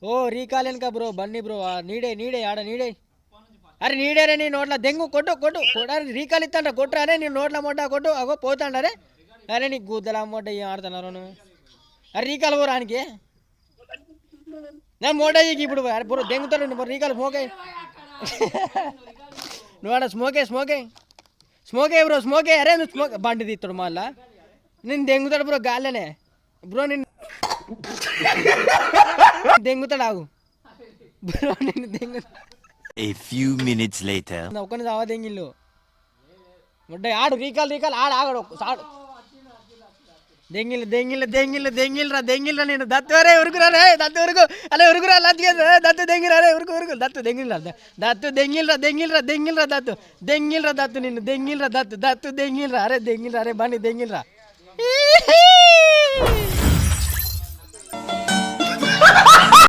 ఓ రీకాలేనుక bro Bunny bro నీడే ఆడ నీడే. అరే నీడేరే నీ నోట్ల దెంగు కొట్టు అరే రీకాలు ఇస్తాంట కొట్టురానే నీ నోట్ల మొట్ట కొట్టు అగో పోతాండరే. అరే నీకు గుద్దల మొట్ట ఏం ఆడుతున్నారు నువ్వు? అరే రీకాలు పోరానికి నేను మోటాకి ఇప్పుడు అరే బ్రో దెంగుతాడు రీకాలు స్మోకే. నువ్వు ఆడ స్మోకే బ్రో స్మోకే. అరే నువ్వు స్మోక్ బండి తీస్తాడు మళ్ళా నేను దెంగుతాడు బ్రో గాలినే బ్రో నిన్ను దెంగుతాడు ఆగు బ్రో నిన్ను దెంగు. A few minutes later. ఒక్కని చావా దెంగిళ్ళు ముడ్డ ఆడు రీకాల్ ఆడు దెంగిల్రా నేను దత్తురే ఉరుకురా రే దత్తు ఉరుకు అలా ఉరుకురా దత్తు దెంగిరా రే ఉరుకు దత్తు దెంగిల్రా దత్తు నిన్ను దెంగిల్రా దత్తు దెంగిల్రా అరే బండి దెంగిల్రా.